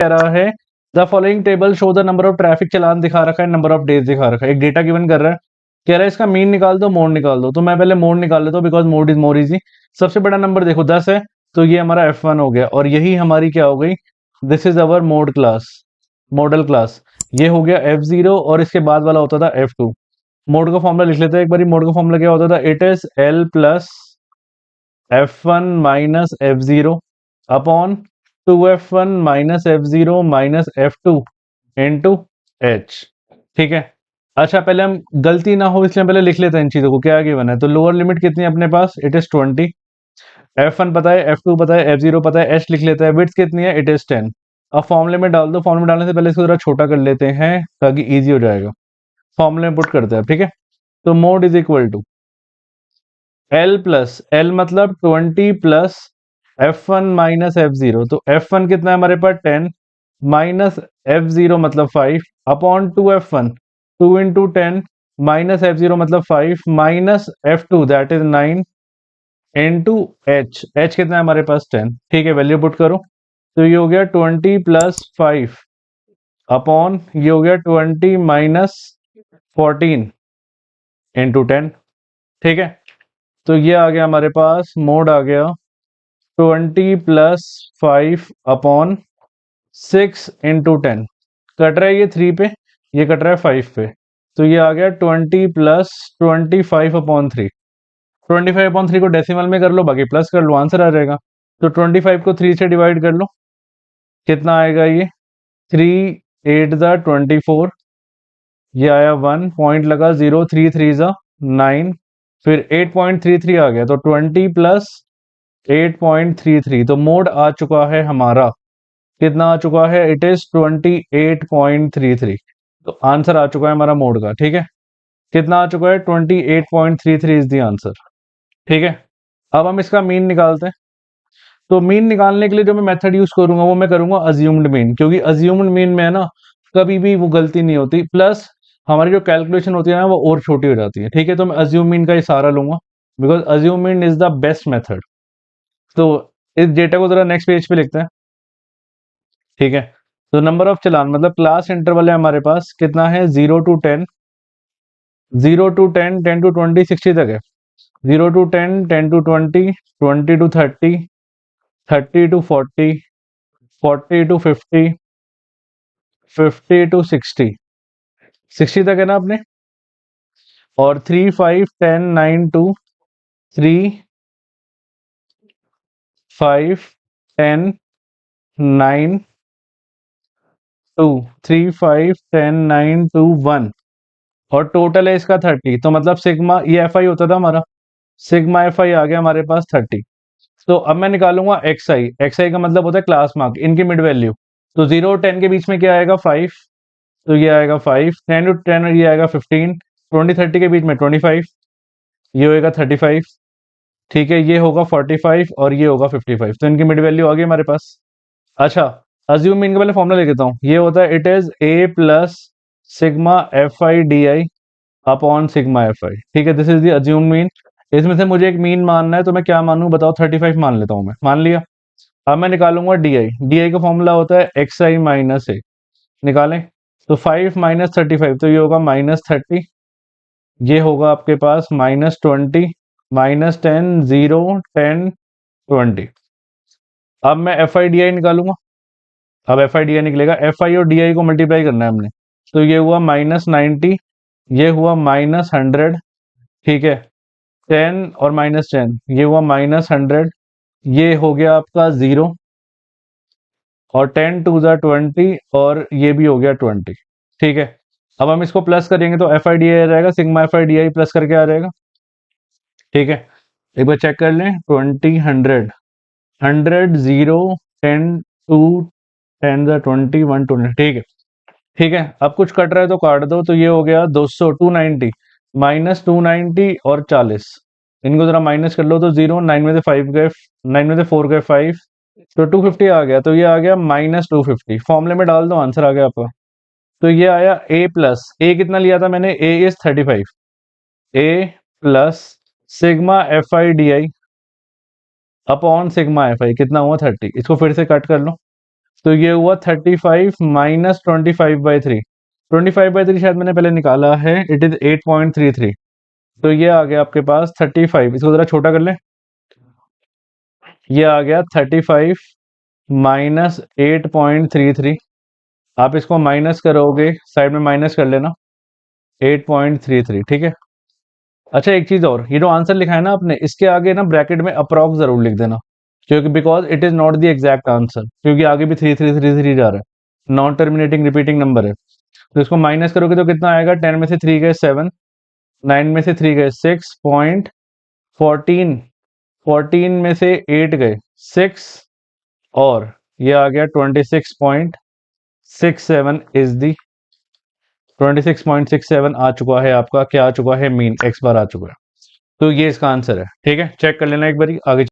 कह रहा है the following table show the number of traffic challan दिखा रखा है, नंबर ऑफ डेज दिखा रखा है, एक डेटा गिवन कर रहा है, कह रहा है इसका मीन निकाल दो, मोड निकाल दो। तो मैं पहले मोड निकाल लेता हूँ because mode is more easy. सबसे बड़ा नंबर देखो 10 है, तो ये हमारा F1 हो गया और यही हमारी क्या हो गई, this is our mode class, model class. ये हो गया F0 और इसके बाद वाला होता था F2। मोड का फॉर्मूला लिख लेते हैं एक बार। मोड का फॉर्मूला क्या होता था, it is L plus F1 minus F0 upon 2F1 minus F0 minus F2 into H। ठीक है। अच्छा पहले हम गलती ना हो इसलिए पहले लिख लेते हैं इन चीजों को, क्या गिवन है। तो लोअर लिमिट कितनी है अपने पास, इट इज 20। F1 पता है, F2 पता है, F0 पता है, H लिख लेते हैं। विड्थ कितनी है, इट इज 10। अब फॉर्मूले में डाल दो। फॉर्मूले में डालने से पहले इसको जरा छोटा कर लेते हैं ताकि इजी हो जाएगा। फॉर्मूले में पुट करते हैं, ठीक है। तो mode is equal to L plus, L मतलब 20 प्लस F1 माइनस F0। तो F1 कितना है हमारे पास 10 माइनस F0 मतलब 5 upon 2F1, 2 into 10 minus F0 मतलब 5 minus F2 that is 9 into H। H कितना है हमारे पास 10। ठीक है, वैल्यू पुट करो। तो ये हो गया 20 प्लस 5 अपॉन ये हो गया 20 माइनस 14 इंटू 10। ठीक है, तो ये आ गया हमारे पास, मोड आ गया 20 प्लस 5 अपॉन 6 इंटू 10। कट रहा है ये 3 पे, ये कट रहा है 5 पे। तो ये आ गया 20 प्लस 25 अपॉन 3। 25 अपॉन 3 को डेसिमल में कर लो, बाकी प्लस कर लो, आंसर आ जाएगा। तो 25 को 3 से डिवाइड कर लो, कितना आएगा ये, 3 8 ज़ा 24, ये आया 1 पॉइंट लगा 0, 3 3 ज़ा 9, फिर 8.33 आ गया। तो 20 प्लस 8.33, तो मोड आ चुका है हमारा, कितना आ चुका है, इट इज 28.33। तो आंसर आ चुका है हमारा मोड का। ठीक है, कितना आ चुका है, 28.33 इज द आंसर। ठीक है, अब हम इसका मीन निकालते हैं। तो मीन निकालने के लिए जो मैं मेथड यूज करूंगा वो मैं करूंगा अज्यूम्ड मीन, क्योंकि अज्यूम्ड मीन में है ना कभी भी वो गलती नहीं होती, प्लस हमारी जो कैलकुलेशन होती है ना वो और छोटी हो जाती है। ठीक है, तो मैं अज्यूम मीन का ही सहारा लूंगा because assume mean is the best method. तो इस डेटा को जरा नेक्स्ट पेज पे लिखते हैं। ठीक है, तो नंबर ऑफ चलान मतलब क्लास इंटरवल है हमारे पास, कितना है, 0 to 10, 0 to 10, 10 to 20, 60 तक है। 0 to 10, 10 to 20, 20 to 30, 30 to 40, 40 to 50, 50 to 60, 60 तक है ना अपने। और 3 5 10 9 2, 3 5 10 9 2, 3 5 10 9 2 1, और टोटल है इसका 30। तो मतलब सिग्मा, ये एफ आई होता था हमारा, सिग्मा एफ आई आ गया हमारे पास 30। तो अब मैं निकालूंगा एक्स आई। एक्स आई का मतलब होता है क्लास मार्क, इनकी मिड वैल्यू। तो 0 और 10 के बीच में क्या आएगा, 5। तो ये आएगा 5, 10 to 10 ये आएगा 15, 20 30 के बीच में 25, ये होगा 35। ठीक है, ये होगा 45 और ये होगा 55। तो इनकी मिड वैल्यू आ गई हमारे पास। अच्छा, अज्यूम इनका पहले फॉर्मूला लिख देता हूँ। ये होता है it is a plus sigma F I D I upon sigma F आई। ठीक है, this is the assume mean. इसमें से मुझे एक मीन मानना है, तो मैं क्या मानूं बताओ, 35 मान लेता हूं मैं, मान लिया। अब मैं निकालूंगा डी आई। डी आई का फॉर्मूला होता है एक्स आई माइनस ए। निकालें, तो 5 माइनस 35, तो ये होगा माइनस 30, ये होगा आपके पास माइनस 20, माइनस 10, 0 10 20। अब मैं एफ आई डी आई निकालूंगा। अब एफ आई डी आई निकलेगा, एफ आई और डी आई को मल्टीप्लाई करना है हमने। तो ये हुआ माइनस 90, ये हुआ माइनस 100। ठीक है, 10 और माइनस 10, ये हुआ माइनस 100, ये हो गया आपका 0, और 10 टू ज़ा 20, और ये भी हो गया 20। ठीक है, अब हम इसको प्लस करेंगे तो एफ आई डी आई आ जाएगा, sigma F I D I plus करके आ जाएगा। ठीक है, एक बार चेक कर लें, 20 100 100 0 10 2 10 ज़ा 20 1 20। ठीक है, ठीक है, अब कुछ कट रहा है तो काट दो। तो ये हो गया 200, 290 माइनस 290 और 40, इनको जरा माइनस कर लो। तो 0, 9 में से 5 गए, 9 में से 4 गए 5, तो 250 आ गया। तो ये आ गया माइनस 250। फॉर्मूले में डाल दो, आंसर आ गया आपका। तो ये आया ए प्लस, ए कितना लिया था मैंने, A is 35, A plus sigma F I D I upon sigma F I, कितना हुआ 30। इसको फिर से कट कर लो, तो ये हुआ 35 माइनस 25/3। 25/3 शायद मैंने पहले निकाला है, इट इज 8.33। तो ये आ गया आपके पास 35, इसको जरा छोटा कर लें। ये आ गया 35 माइनस 8.33। आप इसको माइनस करोगे, साइड में माइनस कर लेना, 8.33, ठीक है। अच्छा एक चीज और, ये जो आंसर लिखा है ना आपने, इसके आगे ना ब्रैकेट में अप्रॉक्स जरूर लिख देना, क्योंकि because it is not the exact answer, क्योंकि आगे भी 3333 जा रहा है, नॉन टर्मिनेटिंग रिपीटिंग नंबर है। तो इसको माइनस करोगे तो कितना आएगा, 10 में से 3 गए 7, 9 में से 3 गए 6.14, 14 में से 8 गए 6, और ये आ गया 26.67 इज दी 26.67 आ चुका है आपका, क्या आ चुका है, मीन x बार आ चुका है। तो ये इसका आंसर है, ठीक है। चेक कर लेना एक बारी आगे।